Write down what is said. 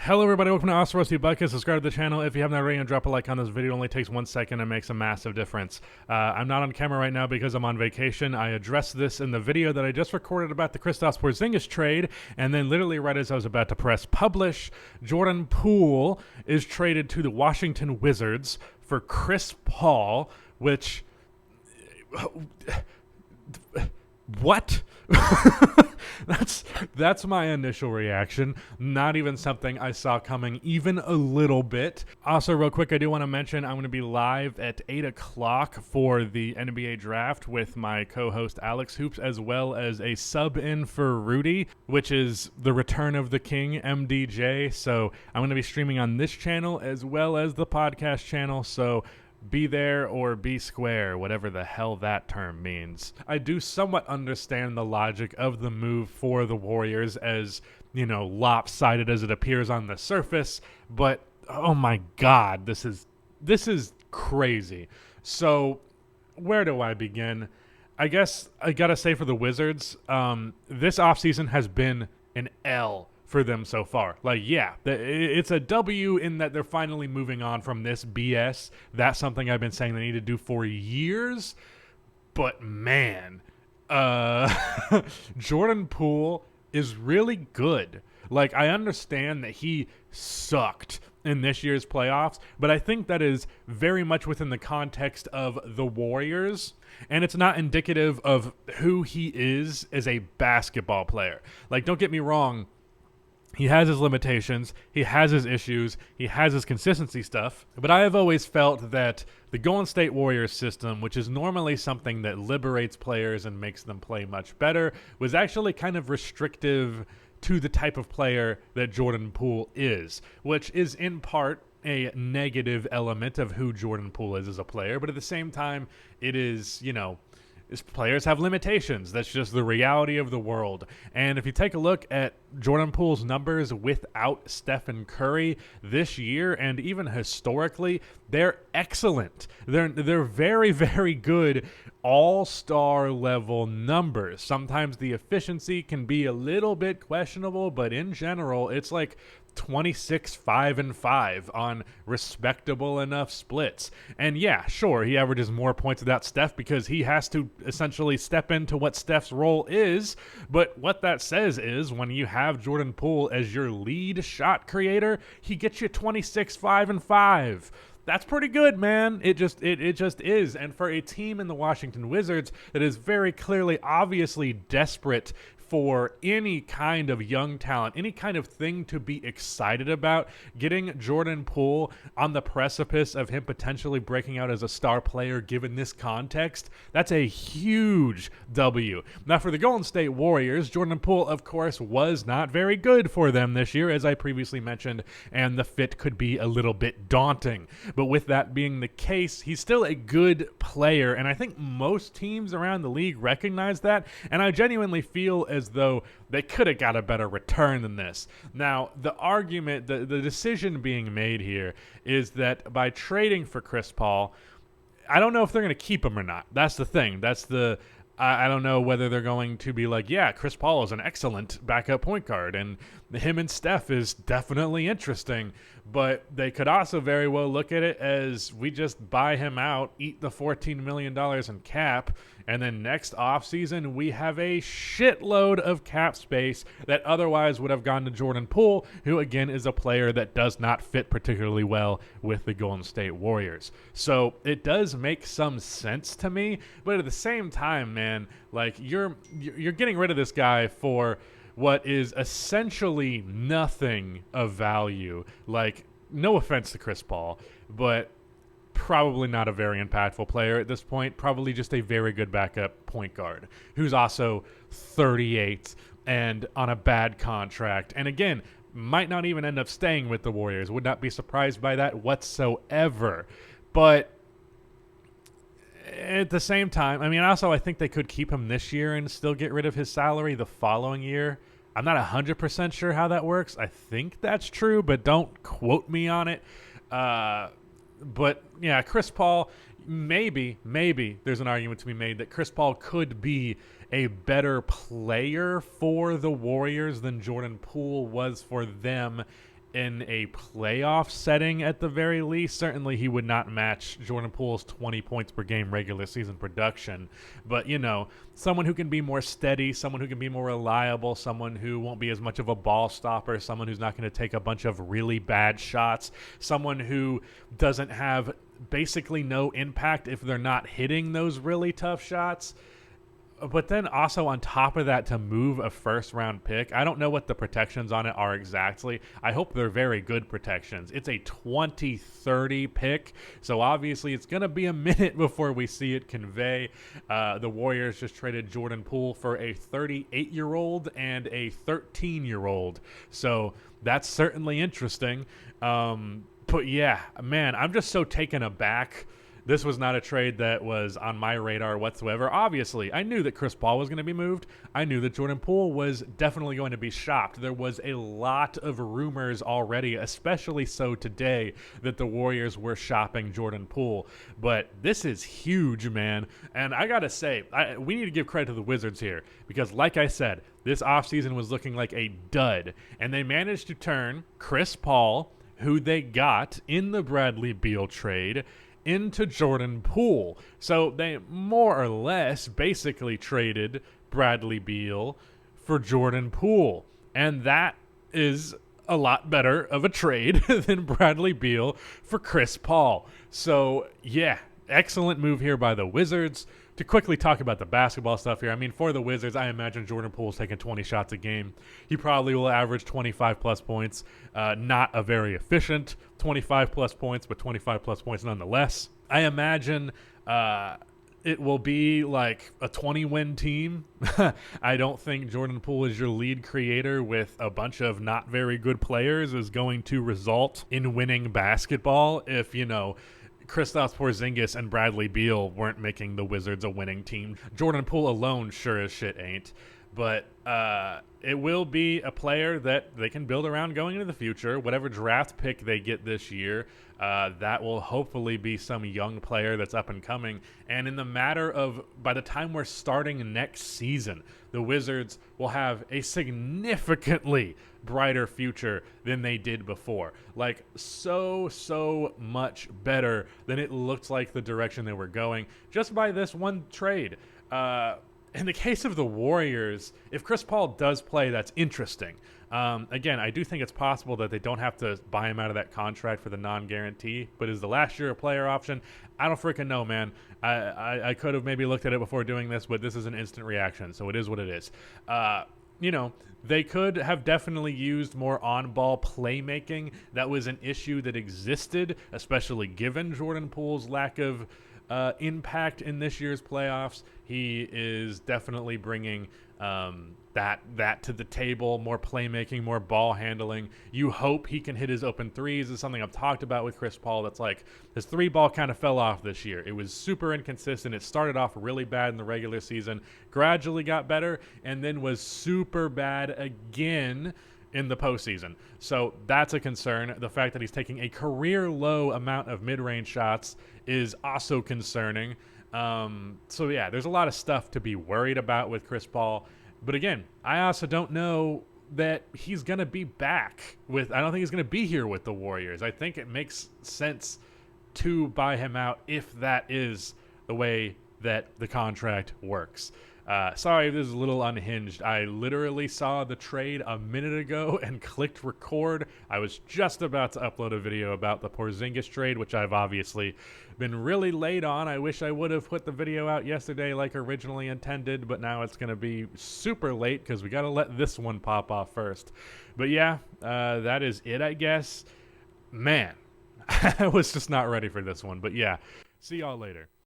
Hello everybody, welcome to Oscar Rusty Bucket. Subscribe to the channel if you haven't already and drop a like on this video. It only takes 1 second and makes a massive difference. I'm not on camera right now because I'm on vacation. I addressed this in the video that I just recorded about the Kristaps Porzingis trade, and then literally right as I was about to press publish, Jordan Poole is traded to the Washington Wizards for Chris Paul, which... What? That's my initial reaction. Not even something I saw coming even a little bit. Also, real quick, I do want to mention I'm going to be live at 8 o'clock for the NBA draft with my co-host Alex Hoops, as well as a sub-in for Rudy, which is the return of the king, MDJ. So I'm going to be streaming on this channel as well as the podcast channel. So be there or be square, whatever the hell that term means. I do somewhat understand the logic of the move for the Warriors, as, you know, lopsided as it appears on the surface, but oh my god, this is crazy. So where do I begin? I guess I gotta say, for the Wizards, this offseason has been an L for them so far. Like, yeah, it's a W in that they're finally moving on from this BS. That's something I've been saying they need to do for years. But man, Jordan Poole is really good. Like, I understand that he sucked in this year's playoffs, but I think that is very much within the context of the Warriors, and it's not indicative of who he is as a basketball player. Like, don't get me wrong, he has his limitations, he has his issues, he has his consistency stuff, but I have always felt that the Golden State Warriors system, which is normally something that liberates players and makes them play much better, was actually kind of restrictive to the type of player that Jordan Poole is, which is in part a negative element of who Jordan Poole is as a player, but at the same time, it is, you know, players have limitations. That's just the reality of the world. And if you take a look at Jordan Poole's numbers without Stephen Curry this year, and even historically, they're excellent. They're very, very good all-star level numbers. Sometimes the efficiency can be a little bit questionable, but in general, it's like 26, 5, and 5 on respectable enough splits. And yeah, sure, he averages more points without Steph because he has to essentially step into what Steph's role is. But what that says is when you have Jordan Poole as your lead shot creator, he gets you 26, 5, and 5. That's pretty good, man. It just is. And for a team in the Washington Wizards that is very clearly, obviously desperate for any kind of young talent, any kind of thing to be excited about, getting Jordan Poole on the precipice of him potentially breaking out as a star player given this context, that's a huge W. Now, for the Golden State Warriors, Jordan Poole, of course, was not very good for them this year, as I previously mentioned, and the fit could be a little bit daunting. But with that being the case, he's still a good player, and I think most teams around the league recognize that, and I genuinely feel as though they could have got a better return than this. Now, the argument, the decision being made here is that by trading for Chris Paul, I don't know if they're going to keep him or not. That's the thing. I don't know whether they're going to be like, yeah, Chris Paul is an excellent backup point guard, and him and Steph is definitely interesting. But they could also very well look at it as we just buy him out, eat the $14 million in cap, and then next offseason we have a shitload of cap space that otherwise would have gone to Jordan Poole, who again is a player that does not fit particularly well with the Golden State Warriors. So it does make some sense to me, but at the same time, man, like you're getting rid of this guy for what is essentially nothing of value. Like, no offense to Chris Paul, but probably not a very impactful player at this point. Probably just a very good backup point guard who's also 38 and on a bad contract. And again, might not even end up staying with the Warriors. Would not be surprised by that whatsoever. But at the same time, I mean, also I think they could keep him this year and still get rid of his salary the following year. I'm not 100% sure how that works. I think that's true, but don't quote me on it. But yeah, Chris Paul, maybe there's an argument to be made that Chris Paul could be a better player for the Warriors than Jordan Poole was for them in a playoff setting at the very least. Certainly he would not match Jordan Poole's 20 points per game regular season production. But, someone who can be more steady, someone who can be more reliable, someone who won't be as much of a ball stopper, someone who's not going to take a bunch of really bad shots, someone who doesn't have basically no impact if they're not hitting those really tough shots. But then also on top of that, to move a first-round pick, I don't know what the protections on it are exactly. I hope they're very good protections. It's a 2030 pick, so obviously it's going to be a minute before we see it convey. The Warriors just traded Jordan Poole for a 38-year-old and a 13-year-old, so that's certainly interesting. But yeah, man, I'm just so taken aback. This was not a trade that was on my radar whatsoever. Obviously, I knew that Chris Paul was going to be moved. I knew that Jordan Poole was definitely going to be shopped. There was a lot of rumors already, especially so today, that the Warriors were shopping Jordan Poole. But this is huge, man. And I got to say, we need to give credit to the Wizards here because, like I said, this offseason was looking like a dud. And they managed to turn Chris Paul, who they got in the Bradley Beal trade, into Jordan Poole. So they more or less basically traded Bradley Beal for Jordan Poole. And that is a lot better of a trade than Bradley Beal for Chris Paul. So, yeah, excellent move here by the Wizards. To quickly talk about the basketball stuff here, I mean, for the Wizards, I imagine Jordan Poole's taking 20 shots a game. He probably will average 25-plus points. Not a very efficient 25-plus points, but 25-plus points nonetheless. I imagine it will be like a 20-win team. I don't think Jordan Poole is your lead creator with a bunch of not very good players is going to result in winning basketball if, Kristaps Porzingis and Bradley Beal weren't making the Wizards a winning team. Jordan Poole alone sure as shit ain't. But it will be a player that they can build around going into the future. Whatever draft pick they get this year, that will hopefully be some young player that's up and coming. And in the matter of, by the time we're starting next season, the Wizards will have a significantly brighter future than they did before. Like, so much better than it looked like the direction they were going just by this one trade. In the case of the Warriors, if Chris Paul does play, that's interesting. Again, I do think it's possible that they don't have to buy him out of that contract for the non-guarantee, but is the last year a player option? I don't freaking know, man. I could have maybe looked at it before doing this, but this is an instant reaction, so it is what it is. They could have definitely used more on-ball playmaking. That was an issue that existed, especially given Jordan Poole's lack of impact in this year's playoffs. He is definitely bringing that to the table, more playmaking, more ball handling. You hope he can hit his open threes. Is something I've talked about with Chris Paul. That's like his three ball kind of fell off this year. It was super inconsistent. It started off really bad in the regular season, gradually got better, and then was super bad again in the postseason. So that's a concern. The fact that he's taking a career low amount of mid-range shots is also concerning. So yeah, there's a lot of stuff to be worried about with Chris Paul. But again, I also don't know that he's going to be back I don't think he's going to be here with the Warriors. I think it makes sense to buy him out if that is the way that the contract works. Sorry, this is a little unhinged. I literally saw the trade a minute ago and clicked record. I was just about to upload a video about the Porzingis trade, which I've obviously been really late on. I wish I would have put the video out yesterday like originally intended, but now it's going to be super late because we got to let this one pop off first. But yeah, that is it, I guess. Man, I was just not ready for this one. But yeah, see y'all later.